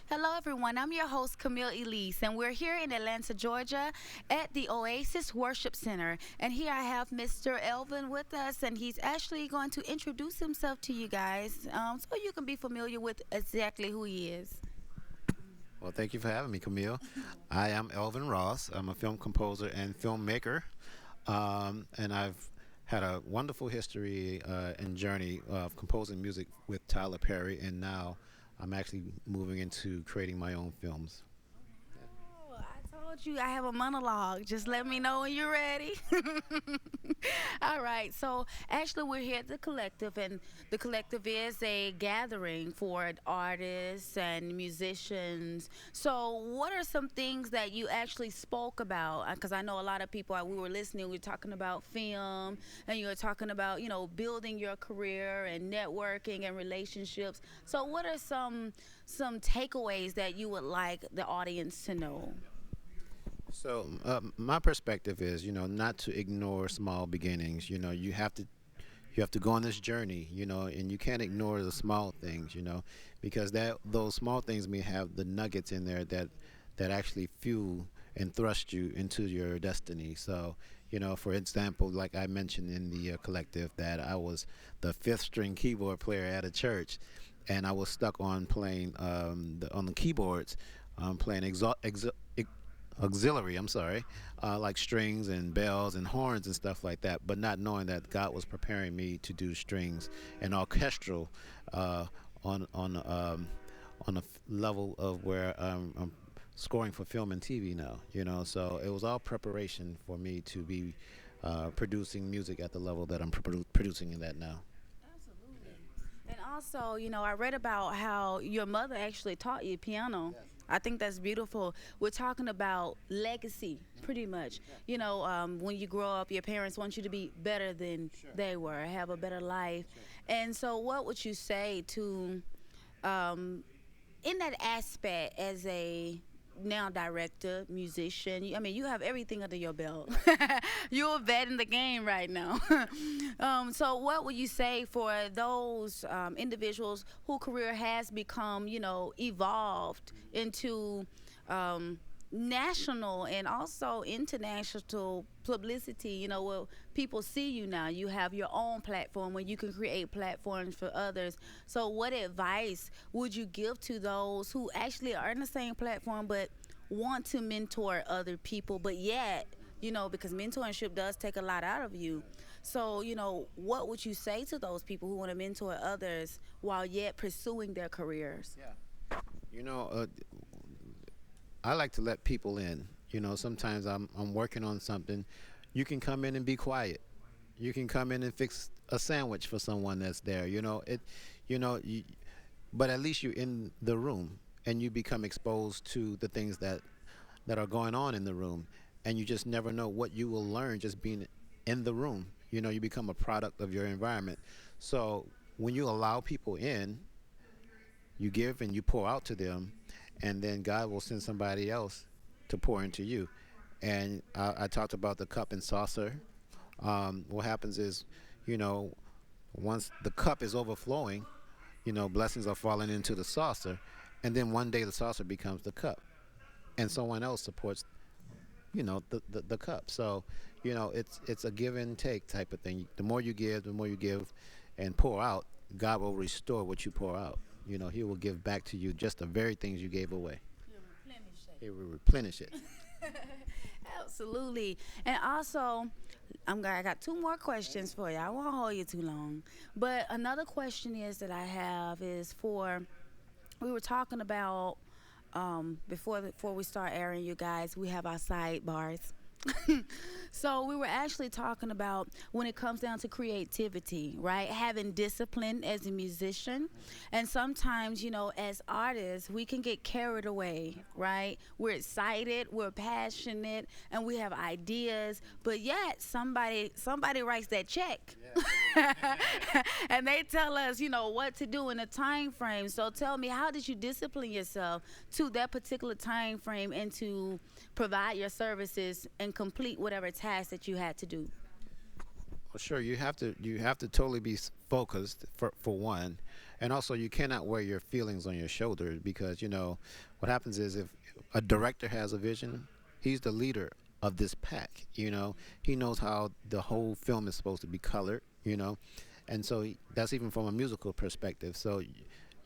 Hello, everyone. I'm your host, Camille Elise, and we're here in Atlanta, Georgia at the Oasis Worship Center. And here I have Mr. Elvin with us, and he's actually going to introduce himself to you guys so you can be familiar with exactly who he is. Well, thank you for having me, Camille. I am Elvin Ross. I'm a film composer and filmmaker, and I've had a wonderful history and journey of composing music with Tyler Perry, and now I'm actually moving into creating my own films. Oh, I told you I have a monologue. Just let me know when you're ready. All right. So, actually, we're here at the collective, and the collective is a gathering for artists and musicians. So, what are some things that you actually spoke about? Because I know a lot of people, we were listening, we were talking about film, and you were talking about, building your career and networking and relationships. So, what are some takeaways that you would like the audience to know? So, my perspective is, not to ignore small beginnings. You have to go on this journey, and you can't ignore the small things, because that those small things may have the nuggets in there that actually fuel and thrust you into your destiny. So, for example, like I mentioned in the collective, that I was the fifth string keyboard player at a church, and I was stuck on playing on the keyboards, playing auxiliary, I'm sorry, like strings and bells and horns and stuff like that, but not knowing that God was preparing me to do strings and orchestral uh, on on um, on a level of where I'm scoring for film and TV now. So it was all preparation for me to be producing music at the level that I'm producing in that now. Absolutely. And also, I read about how your mother actually taught you piano. Yes. I think that's beautiful. We're talking about legacy, pretty much. Yeah. When you grow up, your parents want you to be better than Sure. they were, have a better life. Sure. And so, what would you say to um, in that aspect as a now director, musician? I mean, you have everything under your belt. You're a vet in the game right now. So, what would you say for those individuals whose career has become, evolved into um, national and also international publicity? Where people see you now. You have your own platform where you can create platforms for others. So, what advice would you give to those who actually are in the same platform but want to mentor other people, but yet, because mentorship does take a lot out of you. So, what would you say to those people who want to mentor others while yet pursuing their careers? Yeah. You know, uh, I like to let people in. Sometimes I'm working on something. You can come in and be quiet. You can come in and fix a sandwich for someone that's there. You know, you, but at least you're in the room and you become exposed to the things that are going on in the room, and you just never know what you will learn just being in the room. You become a product of your environment. So when you allow people in, you give and you pour out to them, and then God will send somebody else to pour into you. And I talked about the cup and saucer. What happens is, you know, once the cup is overflowing, blessings are falling into the saucer, and then one day the saucer becomes the cup, and someone else supports, the cup. So, it's a give and take type of thing. The more you give and pour out, God will restore what you pour out. He will give back to you just the very things you gave away. You replenish He it. will replenish it. Absolutely. And also, I got two more questions for you. I won't hold you too long. But another question is that I have is for we were talking about before we start airing, you guys, we have our sidebars. So we were actually talking about when it comes down to creativity, right? Having discipline as a musician, and sometimes, as artists, we can get carried away, right? We're excited, we're passionate, and we have ideas, but yet somebody writes that check. And they tell us, what to do in a time frame. So tell me, how did you discipline yourself to that particular time frame and to provide your services and complete whatever task that you had to do? Well, sure, you have to totally be focused for one, And also, you cannot wear your feelings on your shoulders because, what happens is if a director has a vision, he's the leader of this pack, He knows how the whole film is supposed to be colored. And so that's even from a musical perspective. So,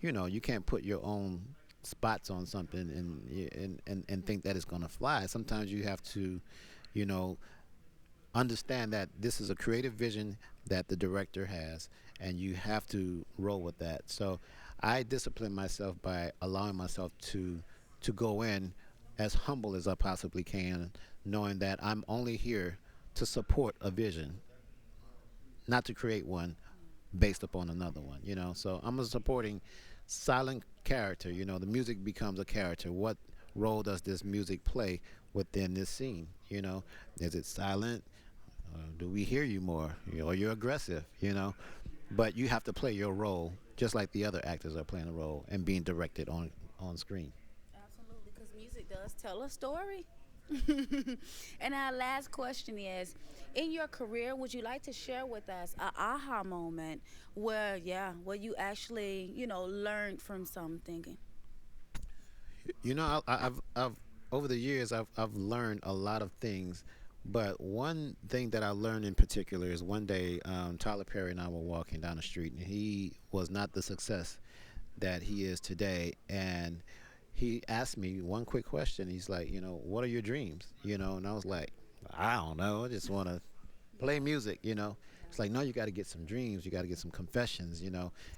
you can't put your own spots on something and think that it's going to fly. Sometimes you have to, you know, understand that this is a creative vision that the director has, and you have to roll with that. So I discipline myself by allowing myself to go in as humble as I possibly can, knowing that I'm only here to support a vision, not to create one based upon another one. So I'm a supporting silent character. The music becomes a character. What role does this music play within this scene? Is it silent? Do we hear you more? Or you're aggressive? But you have to play your role just like the other actors are playing a role and being directed on screen. Absolutely, because music does tell a story. And our last question is, in your career, would you like to share with us a aha moment where, yeah, where you actually, learned from something? I've over the years I've learned a lot of things, but one thing that I learned in particular is one day Tyler Perry and I were walking down the street, and he was not the success that he is today, and he asked me one quick question. He's like, what are your dreams? And I was like, I don't know. I just want to play music. It's like, no, you got to get some dreams. You got to get some confessions.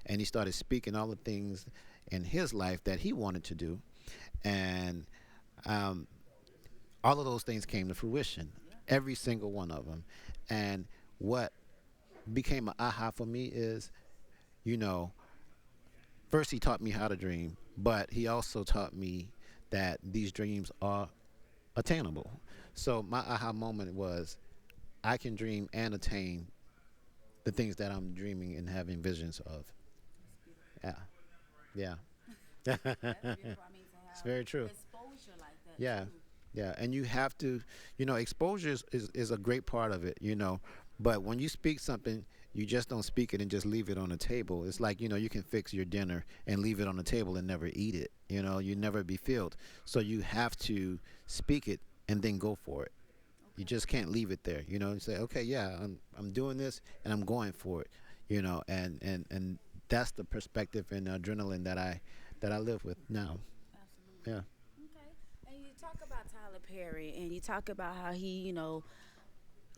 And he started speaking all the things in his life that he wanted to do. And um, all of those things came to fruition, every single one of them. And what became an aha for me is, you know, first he taught me how to dream, but he also taught me that these dreams are attainable. So my aha moment was I can dream and attain the things that I'm dreaming and having visions of. Yeah, yeah. It's very true. Exposure like that Yeah, too. yeah. And you have to, exposure is a great part of it. But when you speak something, you just don't speak it and just leave it on the table. It's like, you can fix your dinner and leave it on the table and never eat it. You never be filled. So you have to speak it and then go for it. You just can't leave it there. You say, okay, yeah, I'm doing this and I'm going for it. And that's the perspective and adrenaline that I live with now. Absolutely. Yeah. Okay. And you talk about Tyler Perry, and you talk about how he,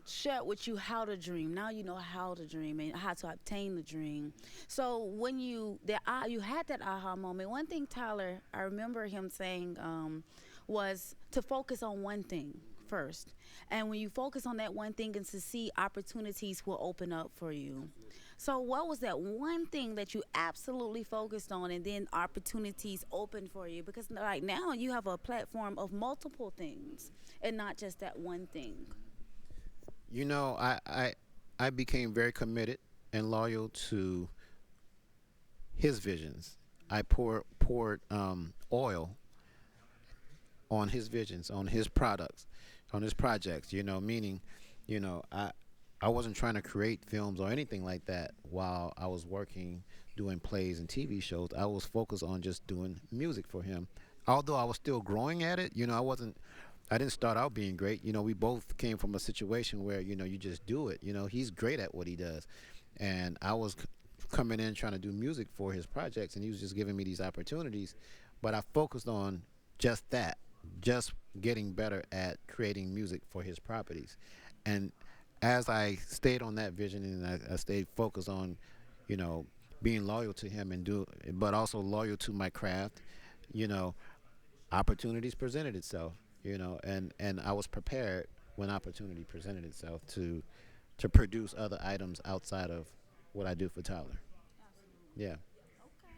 shared with you how to dream. Now you know how to dream and how to obtain the dream. So when you had that aha moment, one thing Tyler, I remember him saying, was to focus on one thing first. And when you focus on that one thing and to see opportunities will open up for you. So what was that one thing that you absolutely focused on and then opportunities opened for you? Because like now you have a platform of multiple things and not just that one thing. I became very committed and loyal to his visions. I poured oil on his visions, on his products, on his projects. Meaning, I wasn't trying to create films or anything like that while I was working doing plays and TV shows. I was focused on just doing music for him. Although I was still growing at it, I didn't start out being great. We both came from a situation where, you just do it. He's great at what he does. And I was coming in trying to do music for his projects, and he was just giving me these opportunities. But I focused on just that, just getting better at creating music for his properties. And as I stayed on that vision and I stayed focused on, you know, being loyal to him but also loyal to my craft, you know, opportunities presented itself, and I was prepared when opportunity presented itself to produce other items outside of what I do for Tyler. Yeah. Okay.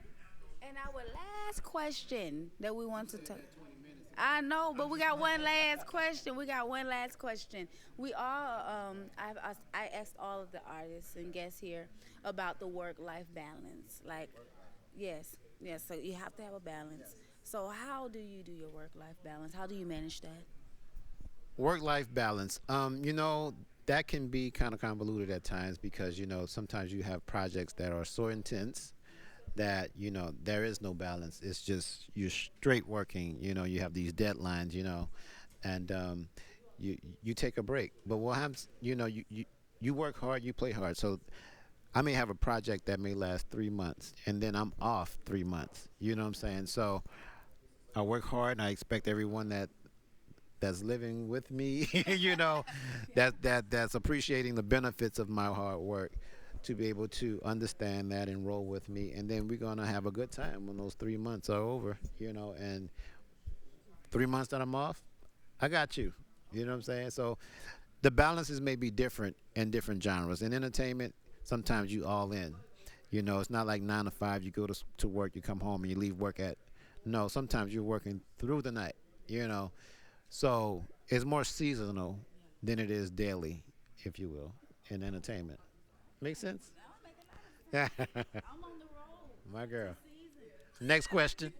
And our last question that we want to talk. I know, but we got one last question. We got one last question. We all, I asked all of the artists and guests here about the work-life balance. Like, yes, yes. So you have to have a balance. So how do you do your work-life balance? How do you manage that? Work-life balance. That can be kind of convoluted at times because sometimes you have projects that are so intense that there is no balance. It's just you're straight working. You have these deadlines. And you take a break. But what happens? You work hard, you play hard. So I may have a project that may last 3 months, and then I'm off 3 months. You know what I'm saying? So I work hard, and I expect everyone that's living with me, that's appreciating the benefits of my hard work, to be able to understand that and roll with me, and then we're gonna have a good time when those 3 months are over. And 3 months that I'm off, I got you. You know what I'm saying? So the balances may be different in different genres. In entertainment, sometimes you all in. It's not like 9 to 5. You go to work, you come home, and you leave work at. No, sometimes you're working through the night. So it's more seasonal than it is daily, if you will, in entertainment. Make sense? I'm on the road. My girl. Next question.